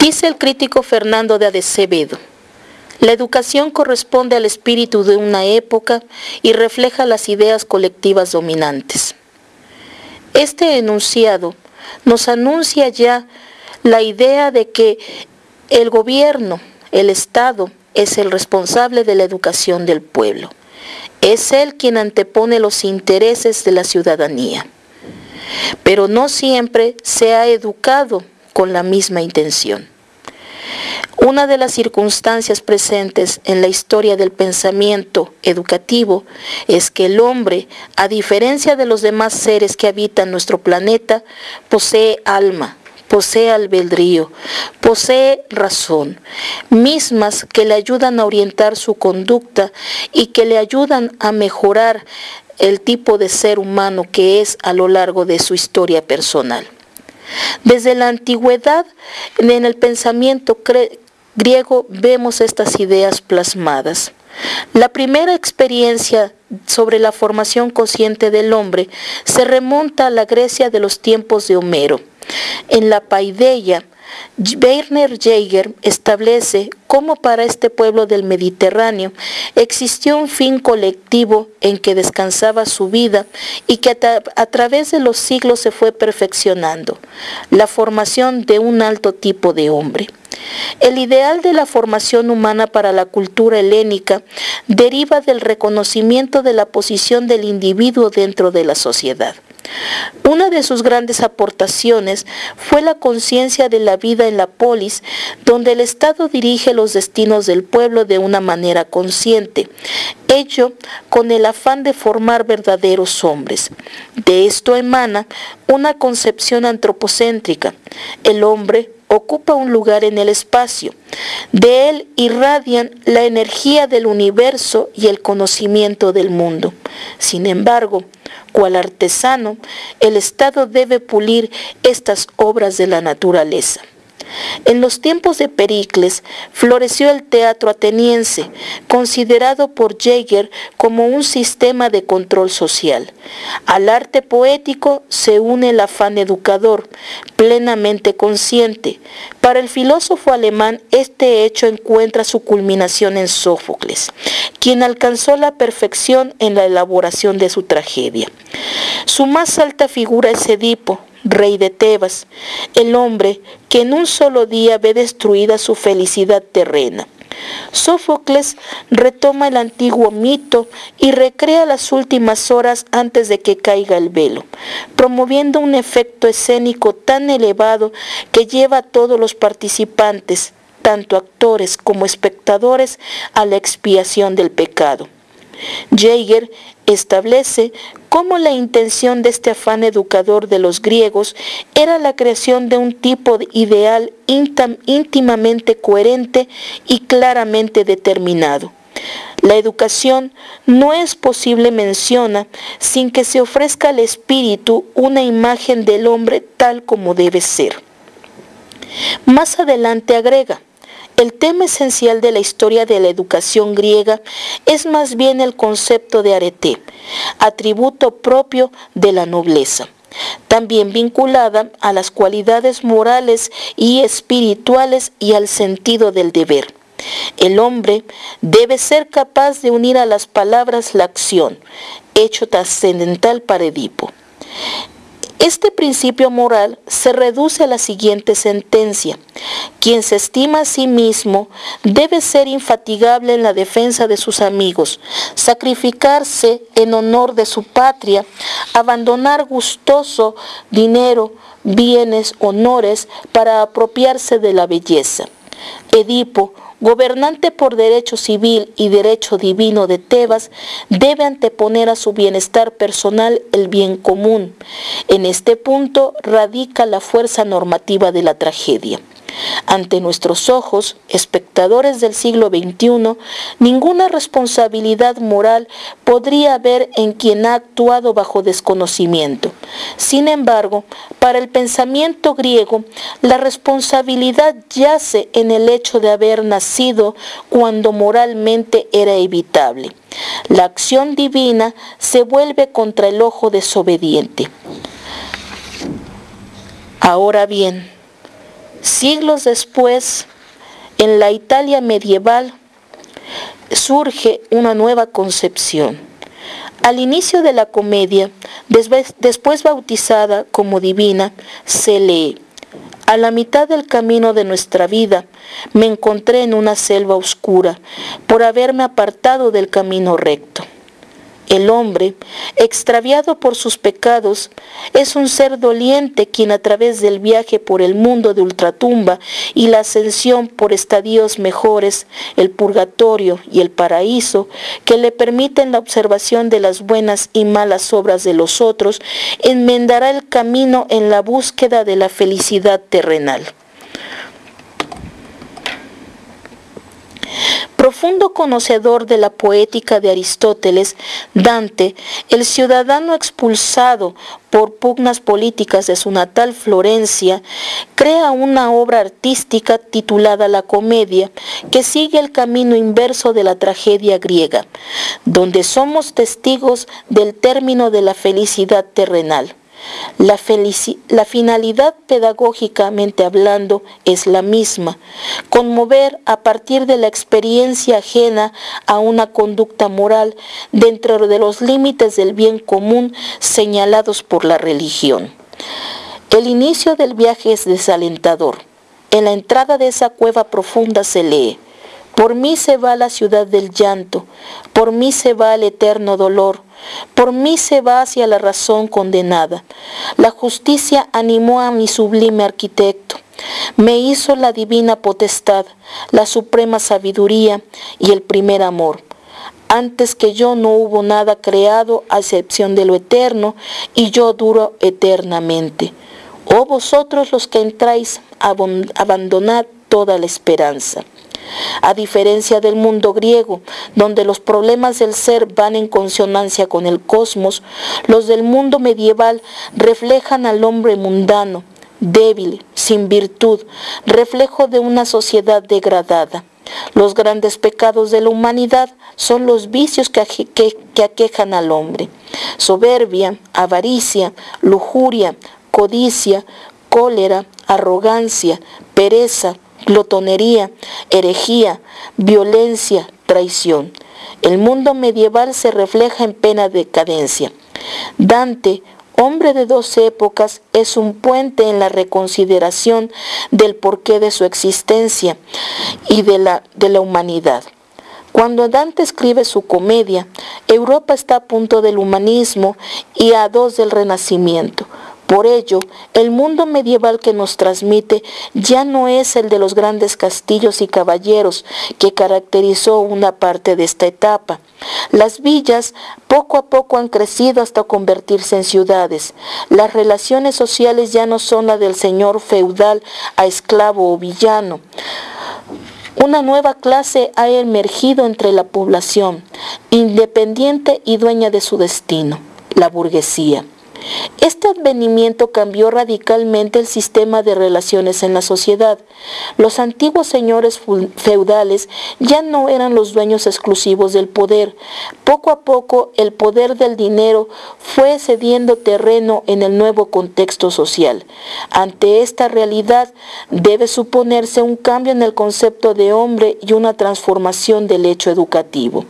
Dice el crítico Fernando de Acevedo: la educación corresponde al espíritu de una época y refleja las ideas colectivas dominantes. Este enunciado nos anuncia ya la idea de que el gobierno, el Estado, es el responsable de la educación del pueblo. Es él quien antepone los intereses de la ciudadanía. Pero no siempre se ha educado con la misma intención. Una de las circunstancias presentes en la historia del pensamiento educativo es que el hombre, a diferencia de los demás seres que habitan nuestro planeta, posee alma, posee albedrío, posee razón, mismas que le ayudan a orientar su conducta y que le ayudan a mejorar el tipo de ser humano que es a lo largo de su historia personal. Desde la antigüedad, en el pensamiento griego vemos estas ideas plasmadas. La primera experiencia sobre la formación consciente del hombre se remonta a la Grecia de los tiempos de Homero. En la Paideia, Werner Jaeger establece cómo para este pueblo del Mediterráneo existió un fin colectivo en que descansaba su vida y que a través de los siglos se fue perfeccionando, la formación de un alto tipo de hombre. El ideal de la formación humana para la cultura helénica deriva del reconocimiento de la posición del individuo dentro de la sociedad. Una de sus grandes aportaciones fue la conciencia de la vida en la polis, donde el Estado dirige los destinos del pueblo de una manera consciente, ello con el afán de formar verdaderos hombres. De esto emana una concepción antropocéntrica. El hombre ocupa un lugar en el espacio. De él irradian la energía del universo y el conocimiento del mundo. Sin embargo, cual artesano, el Estado debe pulir estas obras de la naturaleza. En los tiempos de Pericles floreció el teatro ateniense, considerado por Jaeger como un sistema de control social. Al arte poético se une el afán educador, plenamente consciente. Para el filósofo alemán, este hecho encuentra su culminación en Sófocles, quien alcanzó la perfección en la elaboración de su tragedia. Su más alta figura es Edipo, rey de Tebas, el hombre que en un solo día ve destruida su felicidad terrena. Sófocles retoma el antiguo mito y recrea las últimas horas antes de que caiga el velo, promoviendo un efecto escénico tan elevado que lleva a todos los participantes, tanto actores como espectadores, a la expiación del pecado. Jaeger establece cómo la intención de este afán educador de los griegos era la creación de un tipo ideal íntimamente coherente y claramente determinado. La educación no es posible, menciona, sin que se ofrezca al espíritu una imagen del hombre tal como debe ser. Más adelante agrega: el tema esencial de la historia de la educación griega es más bien el concepto de arete, atributo propio de la nobleza, también vinculada a las cualidades morales y espirituales y al sentido del deber. El hombre debe ser capaz de unir a las palabras la acción, hecho trascendental para Edipo. Este principio moral se reduce a la siguiente sentencia: quien se estima a sí mismo debe ser infatigable en la defensa de sus amigos, sacrificarse en honor de su patria, abandonar gustoso dinero, bienes, honores para apropiarse de la belleza. Edipo, gobernante por derecho civil y derecho divino de Tebas, debe anteponer a su bienestar personal el bien común. En este punto radica la fuerza normativa de la tragedia. Ante nuestros ojos, espectadores del siglo XXI, ninguna responsabilidad moral podría haber en quien ha actuado bajo desconocimiento. Sin embargo, para el pensamiento griego, la responsabilidad yace en el hecho de haber nacido cuando moralmente era evitable. La acción divina se vuelve contra el ojo desobediente. Ahora bien, Siglos después, en la Italia medieval, surge una nueva concepción. Al inicio de la comedia, después bautizada como divina, se lee: a la mitad del camino de nuestra vida me encontré en una selva oscura por haberme apartado del camino recto. El hombre, extraviado por sus pecados, es un ser doliente quien a través del viaje por el mundo de ultratumba y la ascensión por estadios mejores, el purgatorio y el paraíso, que le permiten la observación de las buenas y malas obras de los otros, enmendará el camino en la búsqueda de la felicidad terrenal. Profundo conocedor de la poética de Aristóteles, Dante, el ciudadano expulsado por pugnas políticas de su natal Florencia, crea una obra artística titulada La Comedia, que sigue el camino inverso de la tragedia griega, donde somos testigos del término de la felicidad terrenal. La finalidad, pedagógicamente hablando, es la misma: conmover a partir de la experiencia ajena a una conducta moral dentro de los límites del bien común señalados por la religión. El inicio del viaje es desalentador. En la entrada de esa cueva profunda se lee: por mí se va la ciudad del llanto, por mí se va el eterno dolor, por mí se va hacia la razón condenada. La justicia animó a mi sublime arquitecto, me hizo la divina potestad, la suprema sabiduría y el primer amor. Antes que yo no hubo nada creado a excepción de lo eterno, y yo duro eternamente. Oh vosotros los que entráis, abandonad toda la esperanza. A diferencia del mundo griego, donde los problemas del ser van en consonancia con el cosmos, los del mundo medieval reflejan al hombre mundano, débil, sin virtud, reflejo de una sociedad degradada. Los grandes pecados de la humanidad son los vicios que aquejan al hombre: soberbia, avaricia, lujuria, codicia, cólera, arrogancia, pereza, glotonería, herejía, violencia, traición. El mundo medieval se refleja en plena decadencia. Dante, hombre de dos épocas, es un puente en la reconsideración del porqué de su existencia y de la humanidad. Cuando Dante escribe su comedia, Europa está a punto del humanismo y a dos del Renacimiento. Por ello, el mundo medieval que nos transmite ya no es el de los grandes castillos y caballeros que caracterizó una parte de esta etapa. Las villas poco a poco han crecido hasta convertirse en ciudades. Las relaciones sociales ya no son las del señor feudal a esclavo o villano. Una nueva clase ha emergido entre la población, independiente y dueña de su destino: la burguesía. Este advenimiento cambió radicalmente el sistema de relaciones en la sociedad. Los antiguos señores feudales ya no eran los dueños exclusivos del poder. Poco a poco, el poder del dinero fue cediendo terreno en el nuevo contexto social. Ante esta realidad, debe suponerse un cambio en el concepto de hombre y una transformación del hecho educativo.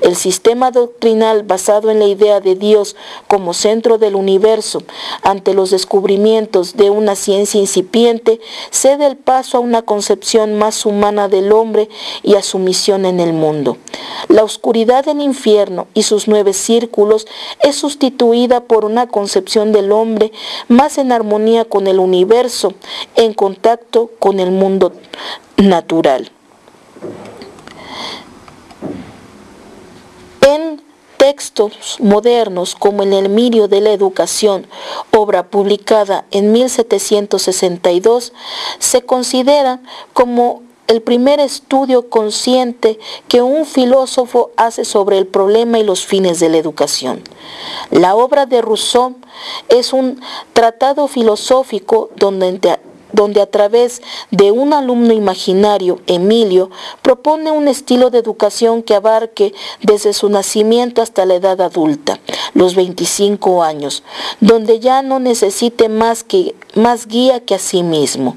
El sistema doctrinal basado en la idea de Dios como centro del universo, ante los descubrimientos de una ciencia incipiente, cede el paso a una concepción más humana del hombre y a su misión en el mundo. La oscuridad del infierno y sus 9 círculos es sustituida por una concepción del hombre más en armonía con el universo, en contacto con el mundo natural. En textos modernos como El Emiro de la Educación, obra publicada en 1762, se considera como el primer estudio consciente que un filósofo hace sobre el problema y los fines de la educación. La obra de Rousseau es un tratado filosófico donde donde a través de un alumno imaginario, Emilio, propone un estilo de educación que abarque desde su nacimiento hasta la edad adulta, los 25 años, donde ya no necesite más guía que a sí mismo.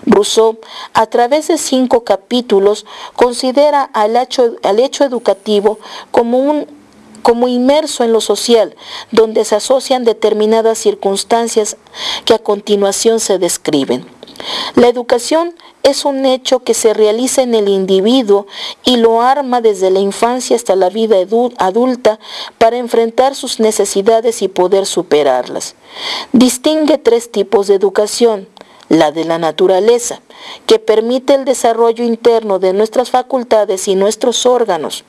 Rousseau, a través de 5 capítulos, considera al hecho educativo como inmerso en lo social, donde se asocian determinadas circunstancias que a continuación se describen. La educación es un hecho que se realiza en el individuo y lo arma desde la infancia hasta la vida adulta para enfrentar sus necesidades y poder superarlas. Distingue 3 tipos de educación: la de la naturaleza, que permite el desarrollo interno de nuestras facultades y nuestros órganos;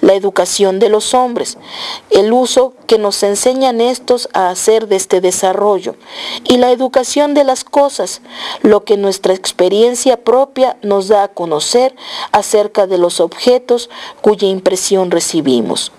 la educación de los hombres, el uso que nos enseñan estos a hacer de este desarrollo; y la educación de las cosas, lo que nuestra experiencia propia nos da a conocer acerca de los objetos cuya impresión recibimos.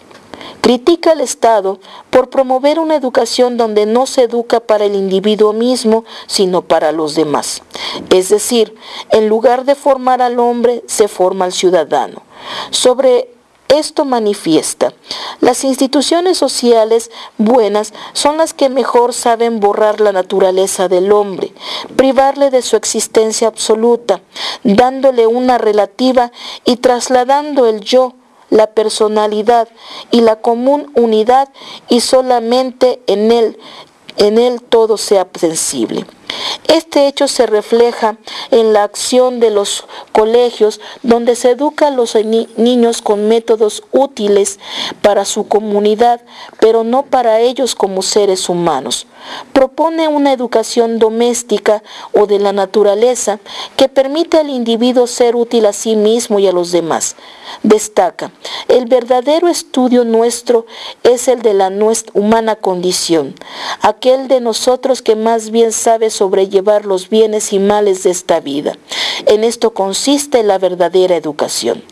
Critica al Estado por promover una educación donde no se educa para el individuo mismo, sino para los demás. Es decir, en lugar de formar al hombre, se forma al ciudadano. Sobre esto manifiesta: las instituciones sociales buenas son las que mejor saben borrar la naturaleza del hombre, privarle de su existencia absoluta, dándole una relativa y trasladando el yo, la personalidad y la común unidad, y solamente en él todo sea sensible. Este hecho se refleja en la acción de los colegios, donde se educa a los niños con métodos útiles para su comunidad, pero no para ellos como seres humanos. Propone una educación doméstica o de la naturaleza que permite al individuo ser útil a sí mismo y a los demás. Destaca: el verdadero estudio nuestro es el de la humana condición, aquel de nosotros que más bien sabe sobrellevar los bienes y males de esta vida. En esto consiste la verdadera educación.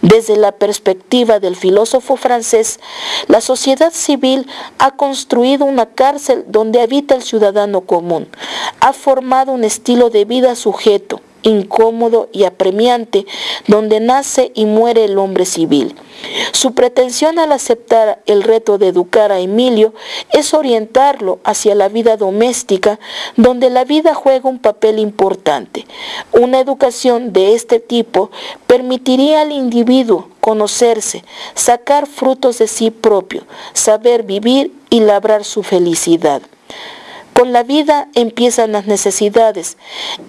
Desde la perspectiva del filósofo francés, la sociedad civil ha construido una cárcel donde habita el ciudadano común, ha formado un estilo de vida sujeto, incómodo y apremiante, donde nace y muere el hombre civil. Su pretensión al aceptar el reto de educar a Emilio es orientarlo hacia la vida doméstica, donde la vida juega un papel importante. Una educación de este tipo permitiría al individuo conocerse, sacar frutos de sí propio, saber vivir y labrar su felicidad. Con la vida empiezan las necesidades.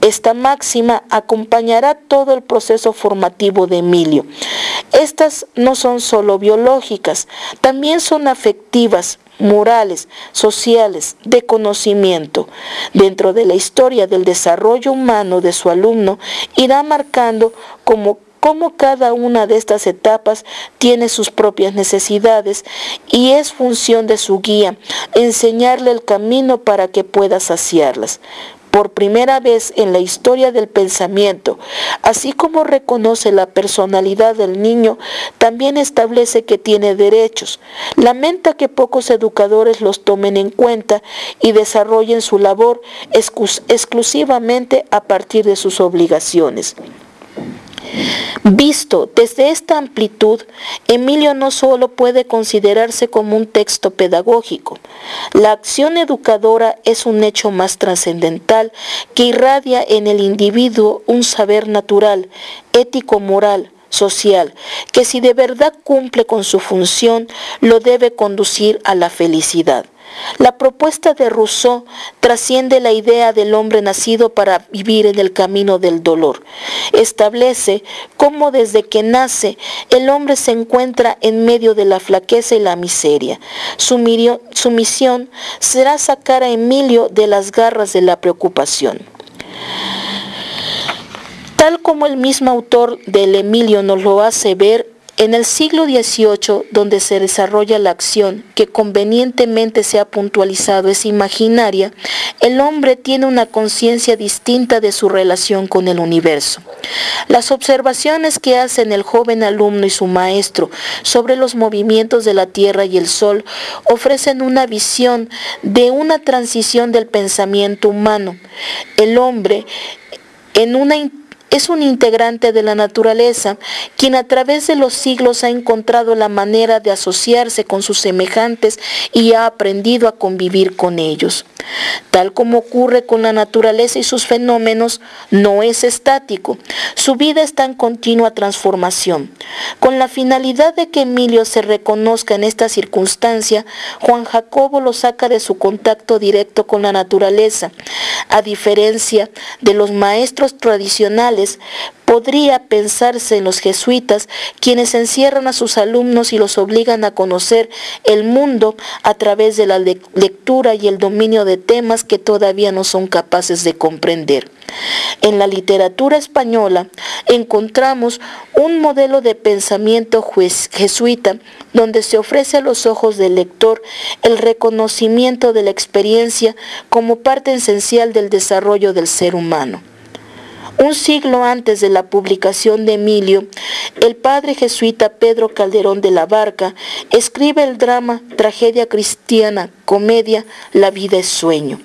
Esta máxima acompañará todo el proceso formativo de Emilio. Estas no son solo biológicas, también son afectivas, morales, sociales, de conocimiento. Dentro de la historia del desarrollo humano de su alumno, irá marcando cómo cada una de estas etapas tiene sus propias necesidades, y es función de su guía enseñarle el camino para que pueda saciarlas. Por primera vez en la historia del pensamiento, así como reconoce la personalidad del niño, también establece que tiene derechos. Lamenta que pocos educadores los tomen en cuenta y desarrollen su labor exclusivamente a partir de sus obligaciones. Visto desde esta amplitud, Emilio no solo puede considerarse como un texto pedagógico. La acción educadora es un hecho más trascendental que irradia en el individuo un saber natural, ético-moral, social, que si de verdad cumple con su función, lo debe conducir a la felicidad. La propuesta de Rousseau trasciende la idea del hombre nacido para vivir en el camino del dolor. Establece cómo desde que nace el hombre se encuentra en medio de la flaqueza y la miseria. Su misión será sacar a Emilio de las garras de la preocupación. Tal como el mismo autor del Emilio nos lo hace ver, En el siglo XVIII, donde se desarrolla la acción que convenientemente se ha puntualizado es imaginaria, el hombre tiene una conciencia distinta de su relación con el universo. Las observaciones que hacen el joven alumno y su maestro sobre los movimientos de la Tierra y el Sol ofrecen una visión de una transición del pensamiento humano. El hombre es un integrante de la naturaleza, quien a través de los siglos ha encontrado la manera de asociarse con sus semejantes y ha aprendido a convivir con ellos. Tal como ocurre con la naturaleza y sus fenómenos, no es estático. Su vida está en continua transformación. Con la finalidad de que Emilio se reconozca en esta circunstancia, Juan Jacobo lo saca de su contacto directo con la naturaleza. A diferencia de los maestros tradicionales, podría pensarse en los jesuitas, quienes encierran a sus alumnos y los obligan a conocer el mundo a través de la lectura y el dominio de temas que todavía no son capaces de comprender. En la literatura española encontramos un modelo de pensamiento jesuita donde se ofrece a los ojos del lector el reconocimiento de la experiencia como parte esencial del desarrollo del ser humano. Un siglo antes de la publicación de Emilio, el padre jesuita Pedro Calderón de la Barca escribe el drama Tragedia cristiana, comedia, La vida es sueño.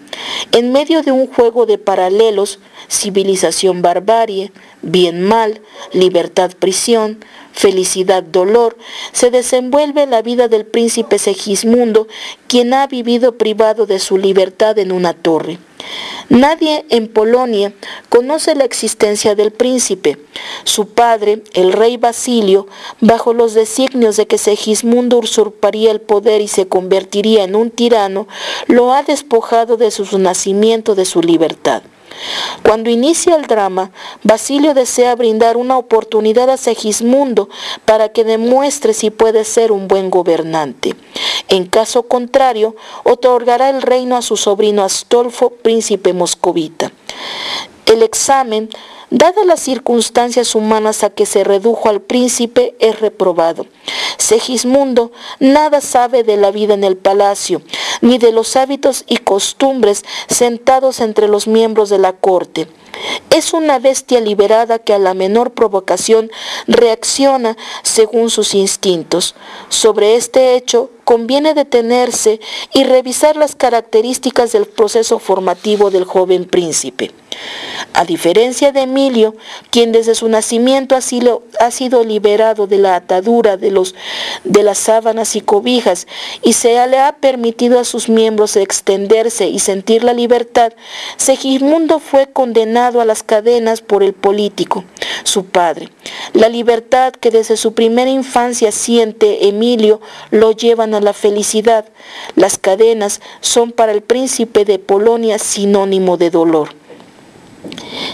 En medio de un juego de paralelos, civilización barbarie, bien mal, libertad prisión, felicidad dolor, se desenvuelve la vida del príncipe Segismundo, quien ha vivido privado de su libertad en una torre. Nadie en Polonia conoce la existencia del príncipe. Su padre, el rey Basilio, bajo los designios de que Segismundo usurparía el poder y se convertiría en un tirano, lo ha despojado de su nacimiento de su libertad. Cuando inicia el drama, Basilio desea brindar una oportunidad a Segismundo para que demuestre si puede ser un buen gobernante. En caso contrario, otorgará el reino a su sobrino Astolfo, príncipe moscovita. El examen, dadas las circunstancias humanas a que se redujo al príncipe, es reprobado. Segismundo nada sabe de la vida en el palacio, ni de los hábitos y costumbres sentados entre los miembros de la corte. Es una bestia liberada que a la menor provocación reacciona según sus instintos. Sobre este hecho conviene detenerse y revisar las características del proceso formativo del joven príncipe. A diferencia de Emilio, quien desde su nacimiento ha sido liberado de la atadura de las sábanas y cobijas y se le ha permitido a sus miembros extenderse y sentir la libertad, Segismundo fue condenado a las cadenas por el político, su padre. La libertad que desde su primera infancia siente Emilio lo llevan a la felicidad. Las cadenas son para el príncipe de Polonia sinónimo de dolor.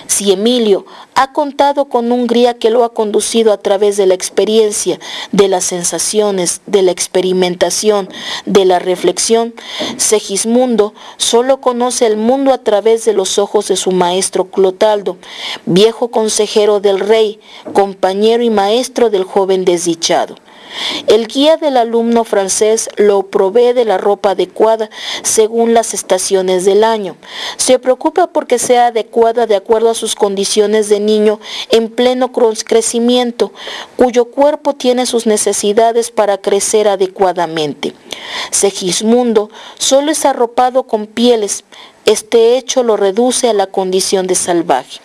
Si Emilio ha contado con un guía que lo ha conducido a través de la experiencia, de las sensaciones, de la experimentación, de la reflexión, Segismundo solo conoce el mundo a través de los ojos de su maestro Clotaldo, viejo consejero del rey, compañero y maestro del joven desdichado. El guía del alumno francés lo provee de la ropa adecuada según las estaciones del año. Se preocupa porque sea adecuada de acuerdo a sus condiciones de niño en pleno crecimiento, cuyo cuerpo tiene sus necesidades para crecer adecuadamente. Segismundo solo es arropado con pieles. Este hecho lo reduce a la condición de salvaje.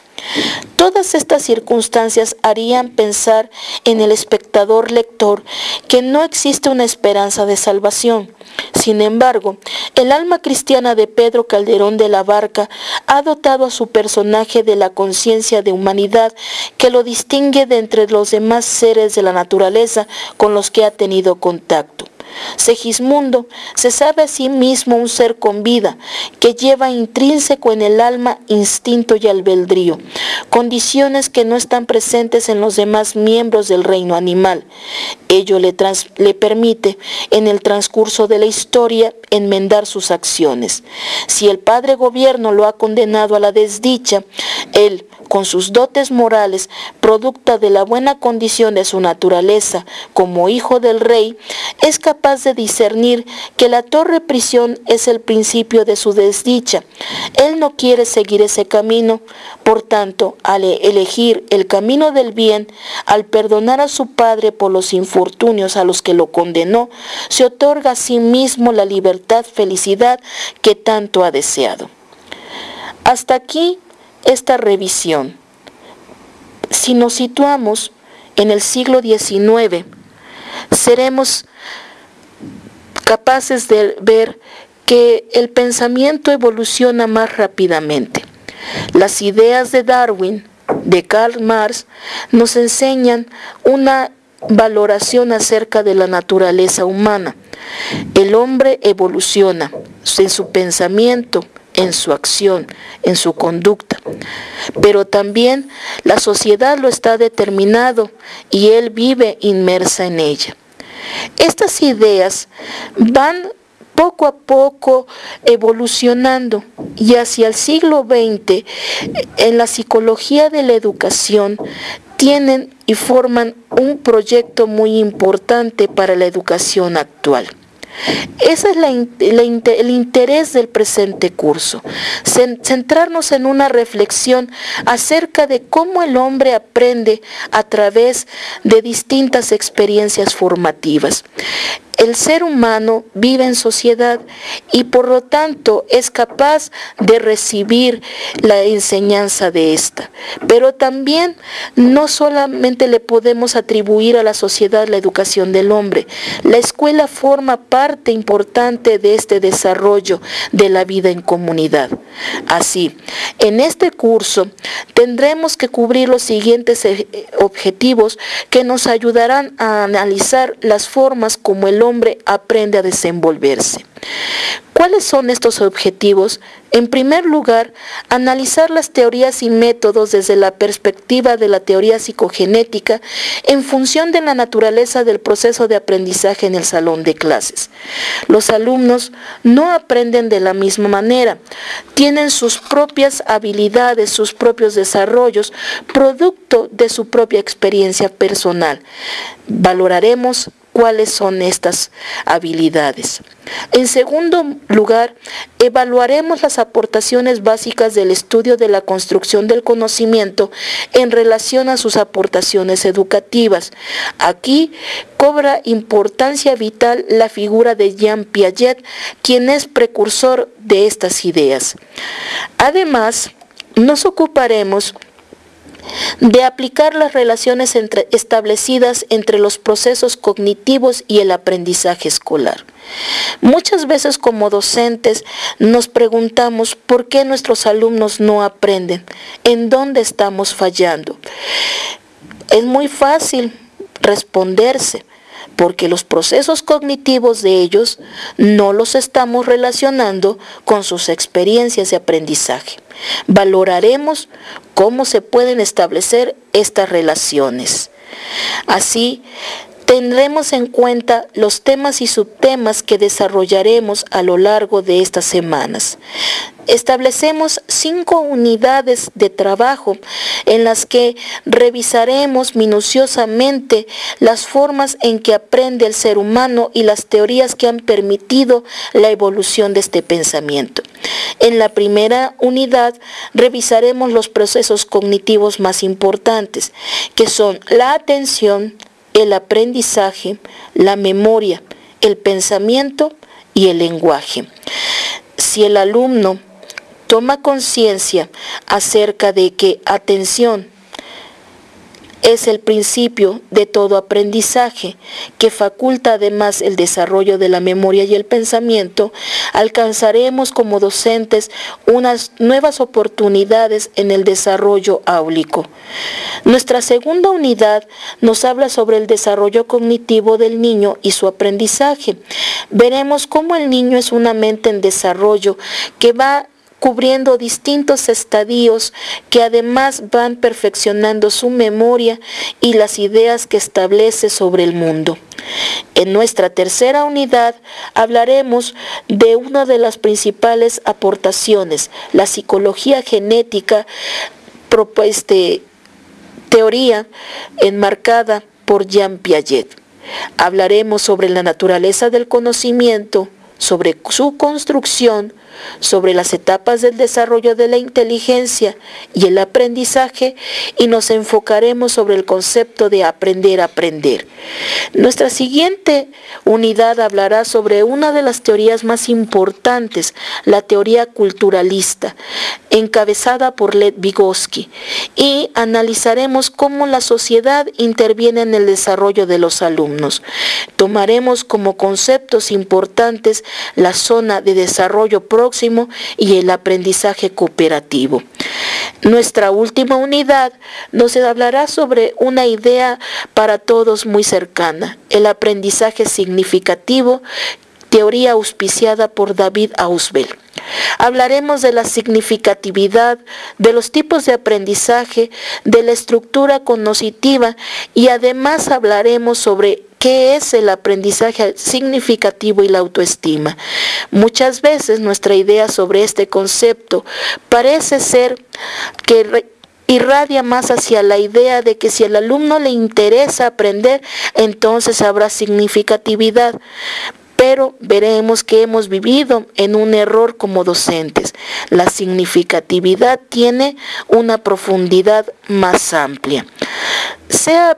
Todas estas circunstancias harían pensar en el espectador lector que no existe una esperanza de salvación. Sin embargo, el alma cristiana de Pedro Calderón de la Barca ha dotado a su personaje de la conciencia de humanidad que lo distingue de entre los demás seres de la naturaleza con los que ha tenido contacto. Segismundo se sabe a sí mismo un ser con vida, que lleva intrínseco en el alma instinto y albedrío, condiciones que no están presentes en los demás miembros del reino animal. Ello le permite, en el transcurso de la historia, enmendar sus acciones. Si el padre gobierno lo ha condenado a la desdicha, Él, con sus dotes morales, producto de la buena condición de su naturaleza como hijo del rey, es capaz de discernir que la torre prisión es el principio de su desdicha. Él no quiere seguir ese camino, por tanto, al elegir el camino del bien, al perdonar a su padre por los infortunios a los que lo condenó, se otorga a sí mismo la libertad, felicidad que tanto ha deseado. Hasta aquí esta revisión. Si nos situamos en el siglo XIX, seremos capaces de ver que el pensamiento evoluciona más rápidamente. Las ideas de Darwin, de Karl Marx, nos enseñan una valoración acerca de la naturaleza humana. El hombre evoluciona en su pensamiento, en su acción, en su conducta. Pero también la sociedad lo está determinado y él vive inmersa en ella. Estas ideas van poco a poco evolucionando y hacia el siglo XX en la psicología de la educación tienen y forman un proyecto muy importante para la educación actual. Ese es el interés del presente curso, centrarnos en una reflexión acerca de cómo el hombre aprende a través de distintas experiencias formativas. El ser humano vive en sociedad y por lo tanto es capaz de recibir la enseñanza de esta. Pero también no solamente le podemos atribuir a la sociedad la educación del hombre. La escuela forma parte importante de este desarrollo de la vida en comunidad. Así, en este curso tendremos que cubrir los siguientes objetivos que nos ayudarán a analizar las formas como el hombre aprende a desenvolverse. ¿Cuáles son estos objetivos? En primer lugar, analizar las teorías y métodos desde la perspectiva de la teoría psicogenética en función de la naturaleza del proceso de aprendizaje en el salón de clases. Los alumnos no aprenden de la misma manera, tienen sus propias habilidades, sus propios desarrollos, producto de su propia experiencia personal. Valoraremos cuáles son estas habilidades. En segundo lugar, evaluaremos las aportaciones básicas del estudio de la construcción del conocimiento en relación a sus aportaciones educativas. Aquí cobra importancia vital la figura de Jean Piaget, quien es precursor de estas ideas. Además, nos ocuparemos de aplicar las relaciones establecidas entre los procesos cognitivos y el aprendizaje escolar. Muchas veces como docentes nos preguntamos por qué nuestros alumnos no aprenden, en dónde estamos fallando. Es muy fácil responderse, porque los procesos cognitivos de ellos no los estamos relacionando con sus experiencias de aprendizaje. Valoraremos cómo se pueden establecer estas relaciones. Así, tendremos en cuenta los temas y subtemas que desarrollaremos a lo largo de estas semanas. Establecemos 5 unidades de trabajo en las que revisaremos minuciosamente las formas en que aprende el ser humano y las teorías que han permitido la evolución de este pensamiento. En la primera unidad revisaremos los procesos cognitivos más importantes, que son la atención, el aprendizaje, la memoria, el pensamiento y el lenguaje. Si el alumno toma conciencia acerca de que atención es el principio de todo aprendizaje, que faculta además el desarrollo de la memoria y el pensamiento, alcanzaremos como docentes unas nuevas oportunidades en el desarrollo áulico. Nuestra segunda unidad nos habla sobre el desarrollo cognitivo del niño y su aprendizaje. Veremos cómo el niño es una mente en desarrollo que va cubriendo distintos estadios que además van perfeccionando su memoria y las ideas que establece sobre el mundo. En nuestra tercera unidad hablaremos de una de las principales aportaciones, la psicología genética, teoría enmarcada por Jean Piaget. Hablaremos sobre la naturaleza del conocimiento, sobre su construcción, sobre las etapas del desarrollo de la inteligencia y el aprendizaje, y nos enfocaremos sobre el concepto de aprender a aprender. Nuestra siguiente unidad hablará sobre una de las teorías más importantes, la teoría culturalista, encabezada por Lev Vygotsky, y analizaremos cómo la sociedad interviene en el desarrollo de los alumnos. Tomaremos como conceptos importantes la zona de desarrollo próximo y el aprendizaje cooperativo. Nuestra última unidad nos hablará sobre una idea para todos muy cercana, el aprendizaje significativo, teoría auspiciada por David Ausubel. Hablaremos de la significatividad, de los tipos de aprendizaje, de la estructura cognitiva, y además hablaremos sobre ¿qué es el aprendizaje significativo y la autoestima? Muchas veces nuestra idea sobre este concepto parece ser que irradia más hacia la idea de que si al alumno le interesa aprender, entonces habrá significatividad. Pero veremos que hemos vivido en un error como docentes. La significatividad tiene una profundidad más amplia. Sea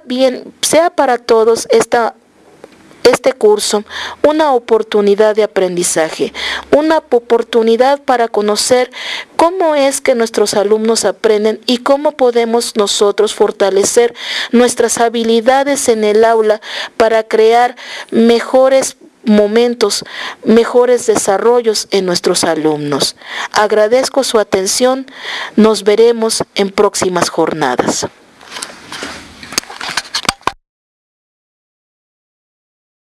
para todos este curso una oportunidad de aprendizaje, una oportunidad para conocer cómo es que nuestros alumnos aprenden y cómo podemos nosotros fortalecer nuestras habilidades en el aula para crear mejores momentos, mejores desarrollos en nuestros alumnos. Agradezco su atención. Nos veremos en próximas jornadas.